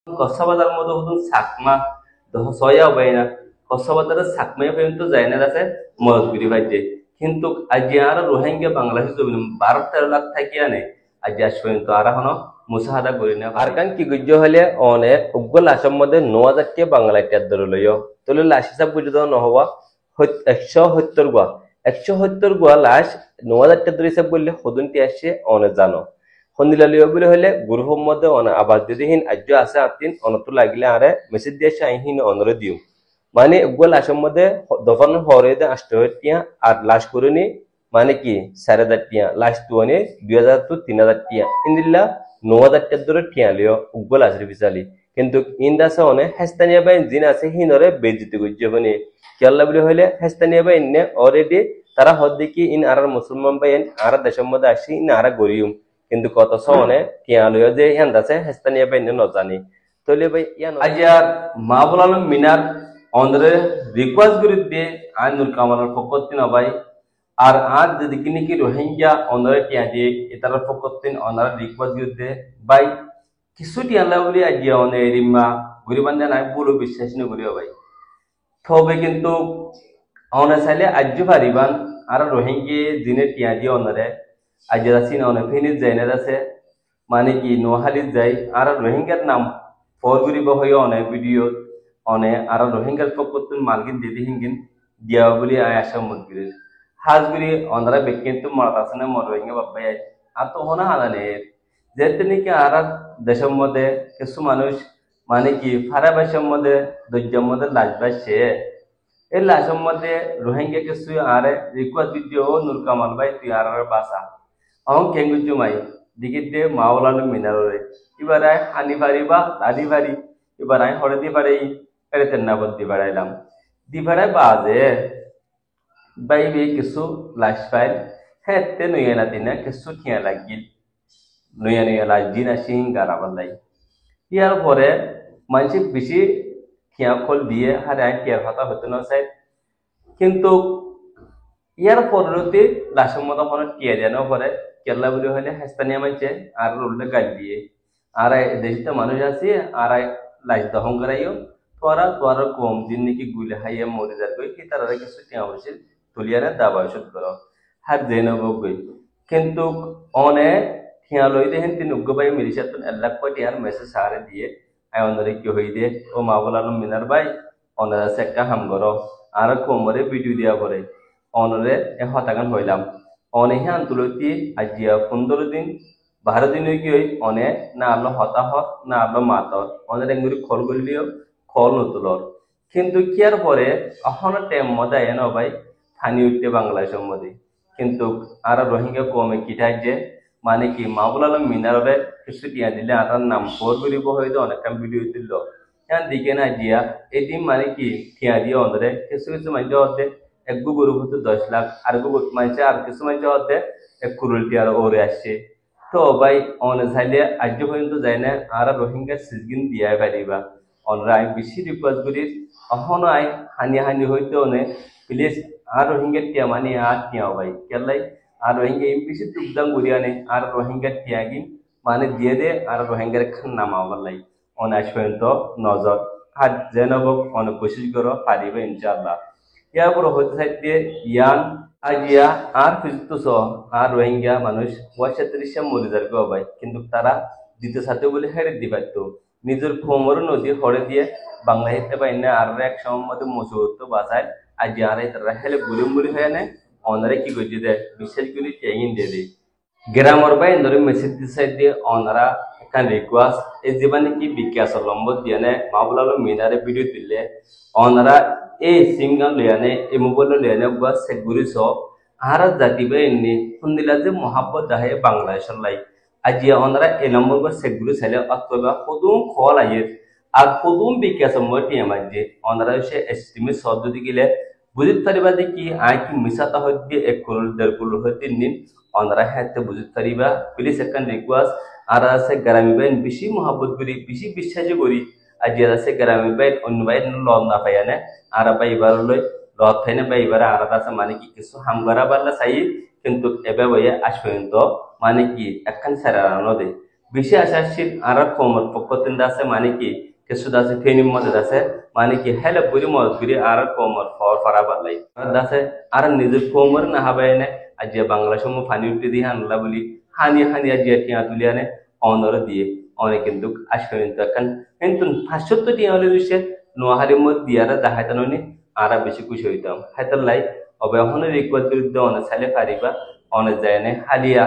কক্সবাজার মধ্যে হতুন সাকমা সয়া হয় না কক্সবাজারের সাকমাই পর্যন্ত যায় না আছে মদতগুড়ি বাজে কিন্তু আজ আর রোহিঙ্গা বাংলাদেশ জমি 12-13 লাখ থাকিয়া নেই আজ আজ পর্যন্ত আর এখনো মুসাহাদা করি না আর কান কি গুজ্জ হলে অনে উগ্গল আসাম মধ্যে 9,000 বাংলা টিয়ার ধরে লইও তাহলে লাশ হিসাব বুঝে দেওয়া নহবা 170 গুয়া 170 গুয়া লাশ 9,000 ধরে হিসাব বললে সদনটি আসছে অনে জানো সন্দিলালিও বলে হলে গ্রুপের মধ্যে আবার যদি হিন আজ্য আছে আতিন অনত লাগিলে আরে মেসেজ দিয়ে আইহিন অনরে দিও মানে উগ্গল আসাম মধ্যে দফান হরে দে 8,000 আর লাশ করে নি মানে কি 4,500 লাশ তুয়ানে 2,000 to 3,000 ইন্দিল্লা 9,000 ধরে টিয়া লিও উগ্গল আসরে বিচালি কিন্তু ইন্দাসে অনে হেস্তানিয়া বাই জিন আছে হিনরে বেজিতে গুজ্জে বনে কেল্লা বলে হইলে হেস্তানিয়া বাই নে অলরেডি তারা হদ্দি কি ইন আর মুসলমান বাই আর দেশের মধ্যে আসি ইন আর গরিয়ম কিন্তু কত সনে টিয়া লিও যে হিন্দাসে হেস্তানিয়া বাই নে নজানি তলে ভাই ইয়ান আজ মাহবুল আলম মিনার অন্ধ্রে রিকোয়েস্ট করে দিয়ে আইনুল কামালের ফকতিন ভাই আর আজ যদি কি রোহিঙ্গা অন্ধ্রে টিয়া দিয়ে এটার ফকতিন অন্ধ্রা রিকোয়েস্ট করে দিয়ে ভাই কিছু টিয়ালা বলে আজ অনে রিমা গরিবান্ধে নাই বলে বিশ্বাস নকরিও ভাই তবে কিন্তু অনে চাইলে আজ পারিবান আর রোহিঙ্গা দিনে টিয়া দিয়ে অন্ধ্রে আজ আছি না অনে ফিনিশ যাই না আছে মানে কি নোহালিত যাই আর রোহিঙ্গার নাম ফরগুড়ি বহয় অনেক ভিডিও অনে আর রোহিঙ্গার পক্ষতুন মালগিন দিদি হিঙ্গিন দিয়া বলি আয় আসা মতগুলি হাজগুলি অন্ধ্রা বেকিন্তু মরাত আছে না মর রোহিঙ্গা বাবাই আর তো হনা হালানে যেতে নাকি আর দেশের মধ্যে কিছু মানুষ মানে কি ফারা বাসের মধ্যে দৈর্যের মধ্যে লাশ বাসছে এই লাশের মধ্যে রোহিঙ্গা কিছু আর রিকোয়েস্ট ভিডিও নুর কামাল ভাই তুই আর বাসা অহং কেঙ্গুজু মাই দিকে মাওলানো মিনারে এবার আয় হানি ভারি বা লাদি ভারি এবার আয় হরে দিয়ে পারে এড়েতে নাবদ দি বাড়াইলাম দি ভাড়ায় বাজে বাইবে কিছু লাশ ফাইল হ্যাঁ তে নইয়া না দিনা কিছু ঠিয়া লাগিল নইয়া নইয়া লাশ দিন আসি গারাবার লাই ইয়ার পরে মানুষ বেশি ঠিয়া খোল দিয়ে হারে আয় টিয়ার হাতা হতে না চাই কিন্তু ইয়ার পরবর্তী লাশের মতো কোনো টিয়া দেওয়ানো পরে কেরলা বলে হলে স্থানীয় মানুষে আর রুললে গাল দিয়ে আর দেশে মানুষ আছে আর লাশ দহন করাইও তোরা কম দিন নাকি গুলে হাইয়া মরে যার গই কি তারা কিছু টিয়া হয়েছিল তুলিয়ারে দাবা ওষুধ করো হাত যে নব গই কিন্তু অনে ঠিয়া লই দেখেন তিন উগ্রবাই মিলিশা তো 1,00,000 কোটি আর মেসেজ সারে দিয়ে আয় অন্যরে কি হই দে ও মাহবুল আলম মিনার ভাই অনারা সেক্কা হাম করো আর কোমরে ভিডিও দিয়া করে অনরে হতাগান হইলাম অনেহে আন্তলতি আজিয়া 15 দিন 12 দিন কি হই অনে না আলো হতাহ না আলো মাতর অনের এঙ্গুরি খল গলিও খল নতুলর কিন্তু কিয়ার পরে অহন টাইম মজা এন ভাই থানি উঠতে বাংলাদেশের মধ্যে কিন্তু আর রোহিঙ্গা কমে কিটাই যে মানে কি মাহবুল আলম মিনারে কিছু টিয়া দিলে আর নাম ফোর করিব হয়তো অনেকটা ভিডিও দিল হ্যাঁ দিকে না দিয়া এদিন মানে কি টিয়া দিয়ে অনরে কিছু কিছু মানুষ হতে এক গরু হতে 10 লাখ আর মানুষ আর কিছু মানুষ হতে 1 কোটি টিয়ার ওরে আসছে তো ভাই অনে চাইলে আজ পর্যন্ত যায় না আর রোহিঙ্গা সিজগিন দিয়া পারিবা অনরা আমি বেশি রিকোয়েস্ট করি অহনো আই হানি হানি হইতে অনে প্লিজ আর রোহিঙ্গা টিয়া মানে আর টিয়া ভাই কেলাই আর রোহিঙ্গা এম বেশি দুগদাম করিয়া নে আর রোহিঙ্গা টিয়াগিন মানে দিয়ে দে আর রোহিঙ্গার খান নামাবার লাই অনাজ পর্যন্ত নজর হাত জেনব অনেক কোশিশ করো পারিবে ইনশাআল্লাহ ইয়ার পর হতে থাকতে ইয়ান আজিয়া আর ফিজতুস আর রোহিঙ্গা মানুষ 35 মরে যাবে ভাই কিন্তু তারা দ্বিতীয় সাথে বলে হেরে দিবাইত নিজের কোমর নদী হরে দিয়ে বাংলাদেশে বাইনে আর এক সময় মধ্যে মজুত বাঁচায় আজ আর তারা হেলে গুলি মুড়ি হয়ে নেয় অনারে কি করে দেয় বিশেষ করে ট্যাগিন দিয়ে দেয় গ্রামের বাই ধরে মেসেজ দিছে দিয়ে অনারা এখান রিকোয়েস্ট এই জীবনে কি বিকাশ লম্বত দিয়ে নেয় মাহবুল আলম মিনারে ভিডিও দিলে অনারা এই সিমগান লিয়ানে এই মোবাইল লিয়ানে বা সেগুরি সব আর জাতি বা এমনি শুনদিলা যে মহাব্বত দাহে বাংলাদেশের লাই আজিয়া অনারা এই নম্বর বা সেগুরি চাইলে অথবা কদম খোয়াল আইয়ের আর কদম বিকাশ মতি আমার যে অনারা সে এস্টিমেট শব্দ গেলে বুঝতে পারিবা যে কি আয় কি মিশাতা হইতে 1 কোটি 1.5 কোটি হইতে নিন অনারা হাতে বুঝতে পারিবা প্লিজ একটা রিকোয়েস্ট আর আছে গ্রামী বাইন বেশি মহাব্বত করি বেশি বিশ্বাস করি আজি আছে গ্রামী বাইন অন্য বাইন লন না পায় না আর বাইবার লই লত থাইনে বাইবার আর আছে মানে কি কিছু হামগারা বাল্লা চাই কিন্তু এবে বইয়ে আজ পর্যন্ত মানে কি একখান সারানো দে বেশি আশাশীল আর কমর পক্ষ তিনটা আছে মানে কি কিছু আছে ফেনির মধ্যে আছে মানে কি হেলে পুরি মদত করি আর কমর ফর ফারা বালাই আর আছে আর নিজের কমর না হবে এনে আজ বাংলা সময় ফানি উঠে দিয়ে আনলা বলি হানি হানি আজ টিয়া তুলি আনে অনর দিয়ে অনেক কিন্তু আসবে কিন্তু এখন কিন্তু 500 টিয়া হলে দিচ্ছে নোয়াহারির মধ্যে দিয়ারা দেখাইতাম আর বেশি খুশি হইতাম হাইতার লাই অবহনের রিকোয়ার বিরুদ্ধে অনেক সালে পারিবা অনেক যায় না হালিয়া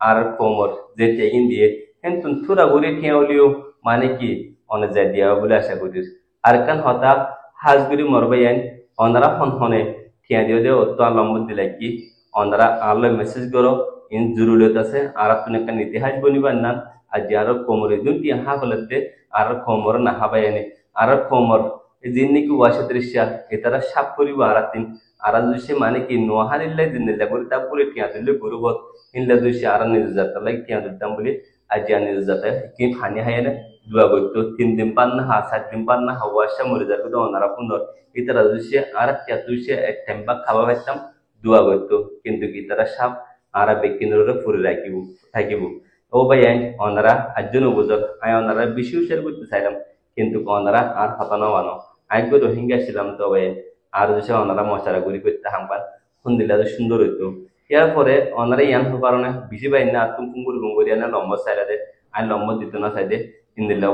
আর কোমর যে টেকিন দিয়ে কিন্তু থুরা ঘুরে ঠেউলিও মানে কি অনেক যায় দিয়া বলে আশা করি আর কান হতা হাজগুড়ি মরবাই আইন অনারা হন হনে ঠিয়া দিও দিও তো লম্বর দিলাই কি অনারা আলো মেসেজ করো ইন জরুরত আছে আর তুমি একটা ইতিহাস বনিবার নাম আর যে আরো কোমরে দুন টিয়া হা বলতে আর কোমর না হাবাই আনে আর কোমর এই দিন নাকি ওয়াসা দৃশ্য এতারা সাপ করিব আর তিন আর দৃশ্য মানে কি নোহারিল্লাই দিন করি তা পুরে টিয়া দিলে গরুবত ইনলা দৃশ্য আর নিজ যাত্রা লাই টিয়া দিতাম বলে আজ নিজ যাতে কি ফানি হাই না দুয়া করতো 3 দিন পান না হা 7 দিন পান না হওয়া আসা মরে যাবে তো অনারা পুনর ইতারা দৃশ্য আর টিয়া দৃশ্য এক টেম্পা খাওয়া পাইতাম দুয়া করতো কিন্তু কি তারা সাপ আর ব্যক্তিদের ফুরে রাখিব থাকিব ও ভাই আইন অনারা আজজন বুঝক আই অনারা বেশি শেয়ার করতে চাইলাম কিন্তু অনারা আর হতানো বানো আইন করে রোহিঙ্গা ছিলাম তো ভাই আর দেশে অনারা মশারা গুলি করতে হামপান সুন্দর সুন্দর হইতো ইয়ার পরে অনারা ইয়ান কারণে বেশি পাই না তুম কুঙ্গুর গুঙ্গুরিয়ানা লম্বা সাইডে আই লম্বা দিত না সাইডে ইন্দিল্লা